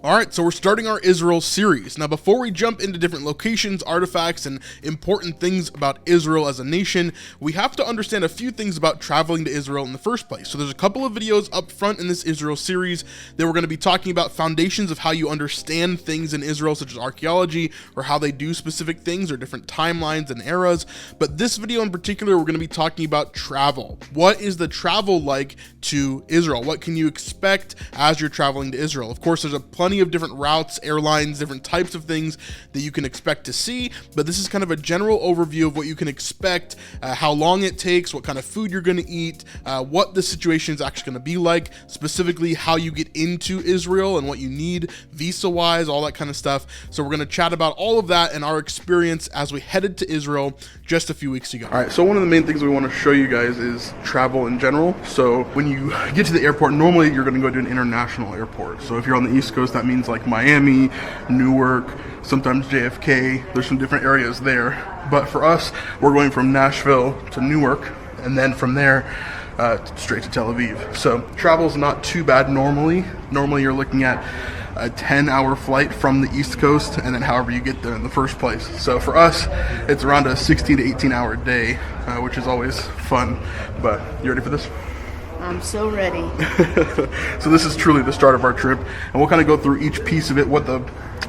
Alright, so we're starting our Israel series. Now before we jump into different locations, artifacts, and important things about Israel as a nation, we have to understand a few things about traveling to Israel in the first place. So there's a couple of videos up front in this Israel series that we're going to be talking about foundations of how you understand things in Israel, such as archaeology, or how they do specific things, or different timelines and eras. But this video in particular, we're going to be talking about travel. What is the travel like to Israel? What can you expect as you're traveling to Israel? Of course, there's a plenty of different routes, airlines, different types of things that you can expect to see, but this is kind of a general overview of what you can expect, how long it takes, what kind of food you're going to eat, what the situation is actually going to be like, specifically how you get into Israel and what you need visa-wise, all that kind of stuff. So we're going to chat about all of that and our experience as we headed to Israel just a few weeks ago. All right, so one of the main things we want to show you guys is travel in general. So when you get to the airport, normally you're going to go to an international airport. So if you're on the East Coast, that means like Miami, Newark, sometimes JFK. There's some different areas there. But for us, we're going from Nashville to Newark, and then from there straight to Tel Aviv. So travel's not too bad normally. Normally you're looking at a 10-hour flight from the East Coast, and then however you get there in the first place. So for us, it's around a 16 to 18-hour day, which is always fun. But you ready for this? I'm so ready. So this is truly the start of our trip, and we'll kind of go through each piece of it, what the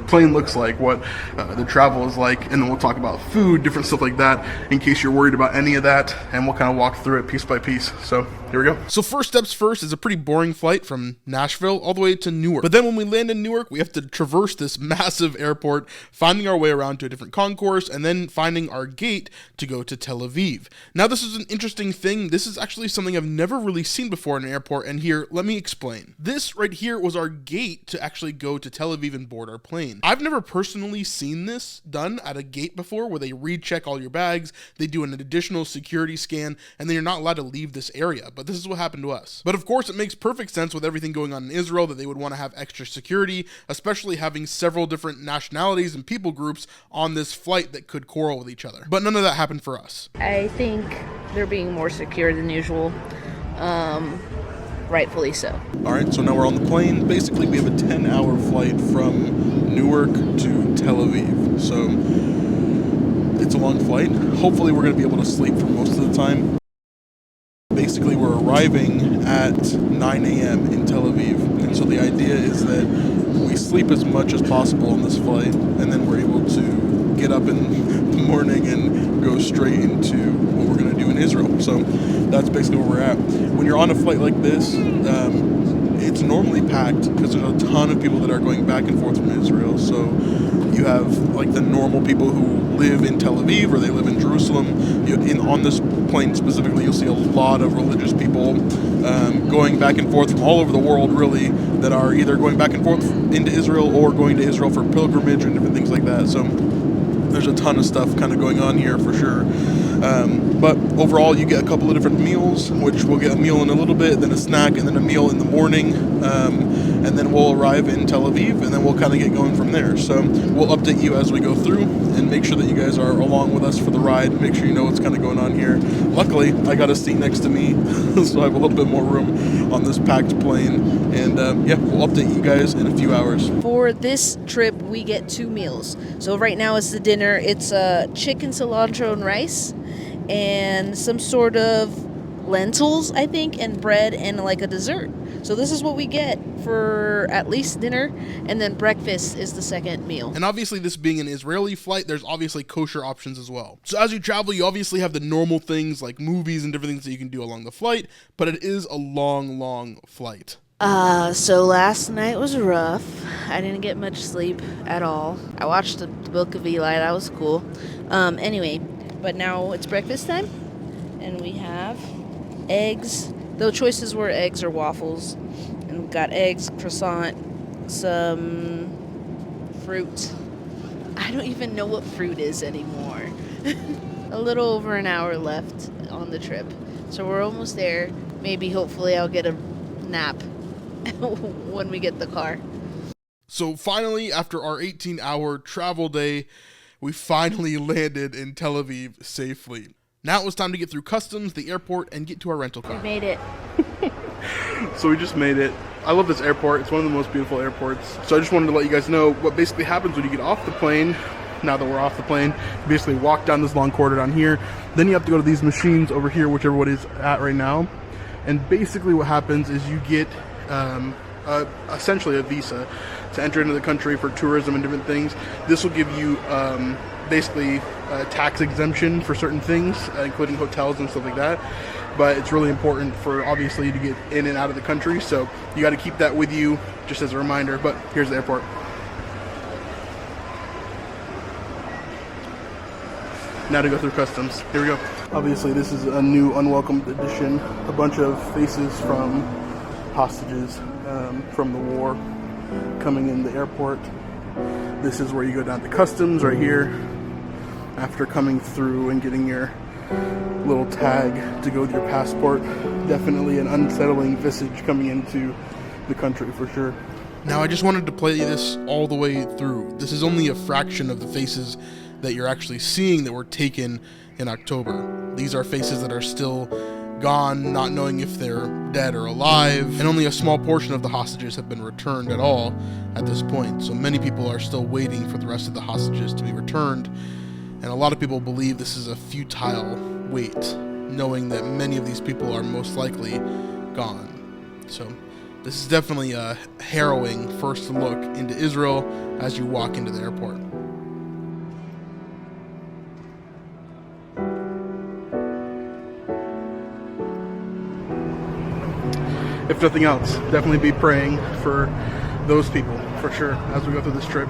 plane looks like, what the travel is like, and then we'll talk about food, different stuff like that, in case you're worried about any of that, and we'll kind of walk through it piece by piece. So here we go. So first steps first is a pretty boring flight from Nashville all the way to Newark. But then when we land in Newark, we have to traverse this massive airport, finding our way around to a different concourse, and then finding our gate to go to Tel Aviv. Now this is an interesting thing. This is actually something I've never really seen before in an airport, and here, let me explain. This right here was our gate to actually go to Tel Aviv and board our plane. I've never personally seen this done at a gate before, where they recheck all your bags, they do an additional security scan, and then you're not allowed to leave this area. But this is what happened to us. But of course, it makes perfect sense with everything going on in Israel that they would want to have extra security, especially having several different nationalities and people groups on this flight that could quarrel with each other. But none of that happened for us. I think they're being more secure than usual. Rightfully so. All right, so now we're on the plane. Basically, we have a 10-hour flight from Newark to Tel Aviv. So it's a long flight. Hopefully, we're going to be able to sleep for most of the time. Basically, we're arriving at 9 a.m. in Tel Aviv. And so the idea is that we sleep as much as possible on this flight, and then we're able to get up in the morning and go straight into what we're going to do in Israel. So that's basically where we're at. When you're on a flight like this, it's normally packed because there's a ton of people that are going back and forth from Israel. So you have like the normal people who live in Tel Aviv or they live in Jerusalem. On this plane specifically, you'll see a lot of religious people going back and forth from all over the world, really, that are either going back and forth into Israel or going to Israel for pilgrimage and different things like that. So there's a ton of stuff kind of going on here for sure. But overall, you get a couple of different meals, which we'll get a meal in a little bit, then a snack, and then a meal in the morning. And then we'll arrive in Tel Aviv, and then we'll kind of get going from there. So we'll update you as we go through and make sure that you guys are along with us for the ride. Make sure you know what's kind of going on here. Luckily, I got a seat next to me, so I have a little bit more room on this packed plane. And yeah, we'll update you guys in a few hours. For this trip, we get 2 meals. So right now it's the dinner. It's chicken, cilantro, and rice, and some sort of lentils, I think, and bread, and like a dessert. So this is what we get for at least dinner, and then breakfast is the second meal. And obviously, this being an Israeli flight, there's obviously kosher options as well. So as you travel, you obviously have the normal things like movies and different things that you can do along the flight, but it is a long, long flight. So last night was rough. I didn't get much sleep at all. I watched the Book of Eli. That was cool. Anyway, but now it's breakfast time, and we have eggs. The choices were eggs or waffles. And we've got eggs, croissant, some fruit. I don't even know what fruit is anymore. A little over an hour left on the trip. So we're almost there. Maybe, hopefully, I'll get a nap when we get the car. So finally, after our 18-hour travel day, we finally landed in Tel Aviv safely. Now it was time to get through customs, the airport, and get to our rental car. We made it. So we just made it. I love this airport. It's one of the most beautiful airports. So I just wanted to let you guys know what basically happens when you get off the plane. Now that we're off the plane, you basically walk down this long corridor down here. Then you have to go to these machines over here, which everybody's at right now. And basically what happens is you get essentially a visa to enter into the country for tourism and different things. This will give you basically tax exemption for certain things, including hotels and stuff like that. But it's really important for obviously to get in and out of the country, so you got to keep that with you just as a reminder. But here's the airport. Now to go through customs. Here we go. Obviously this is a new unwelcomed addition. A bunch of faces from hostages from the war coming in the airport. This is where you go down to customs right here after coming through and getting your little tag to go with your passport. Definitely an unsettling visage coming into the country for sure. Now I just wanted to play this all the way through. This is only a fraction of the faces that you're actually seeing that were taken in October. These are faces that are still gone, not knowing if they're dead or alive, and only a small portion of the hostages have been returned at all at this point. So many people are still waiting for the rest of the hostages to be returned, and a lot of people believe this is a futile wait, knowing that many of these people are most likely gone. So this is definitely a harrowing first look into Israel as you walk into the airport. If nothing else, definitely be praying for those people, for sure, as we go through this trip.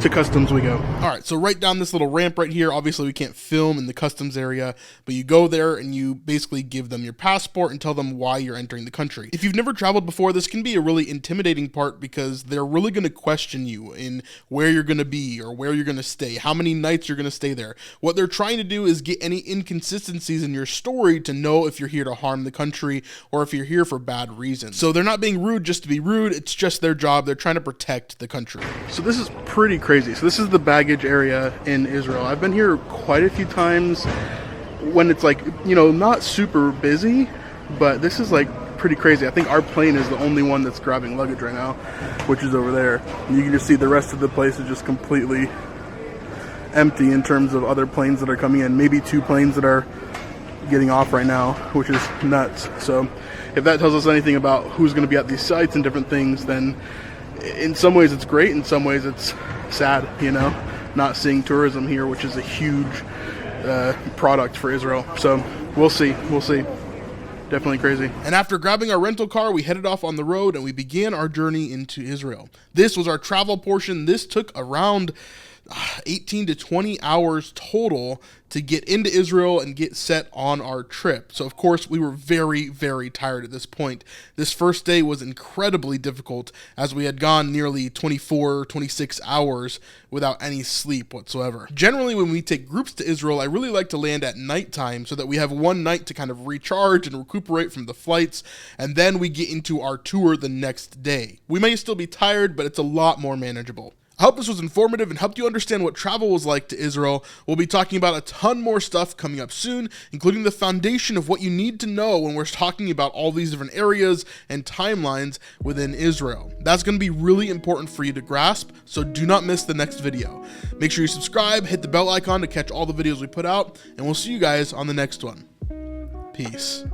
To customs we go. All right, so right down this little ramp right here, obviously we can't film in the customs area, but you go there and you basically give them your passport and tell them why you're entering the country. If you've never traveled before, this can be a really intimidating part because they're really going to question you in where you're going to be or where you're going to stay, how many nights you're going to stay there. What they're trying to do is get any inconsistencies in your story to know if you're here to harm the country or if you're here for bad reasons. So they're not being rude just to be rude, it's just their job. They're trying to protect the country. So this is pretty crazy. So this is the baggage area in Israel. I've been here quite a few times when it's like, you know, not super busy, but this is like pretty crazy. I think our plane is the only one that's grabbing luggage right now, which is over there. And you can just see the rest of the place is just completely empty in terms of other planes that are coming in. Maybe 2 planes that are getting off right now, which is nuts. So if that tells us anything about who's going to be at these sites and different things, then in some ways it's great, in some ways it's sad, you know, not seeing tourism here, which is a huge product for Israel. So we'll see. Definitely crazy. And after grabbing our rental car, we headed off on the road and we began our journey into Israel. This was our travel portion. This took around 18 to 20 hours total to get into Israel and get set on our trip. So of course we were very, very tired at this point. This first day was incredibly difficult as we had gone nearly 24, 26 hours without any sleep whatsoever. Generally when we take groups to Israel, I really like to land at nighttime so that we have one night to kind of recharge and recuperate from the flights, and then we get into our tour the next day. We may still be tired, but it's a lot more manageable. I hope this was informative and helped you understand what travel was like to Israel. We'll be talking about a ton more stuff coming up soon, including the foundation of what you need to know when we're talking about all these different areas and timelines within Israel. That's going to be really important for you to grasp, so do not miss the next video. Make sure you subscribe, hit the bell icon to catch all the videos we put out, and we'll see you guys on the next one. Peace.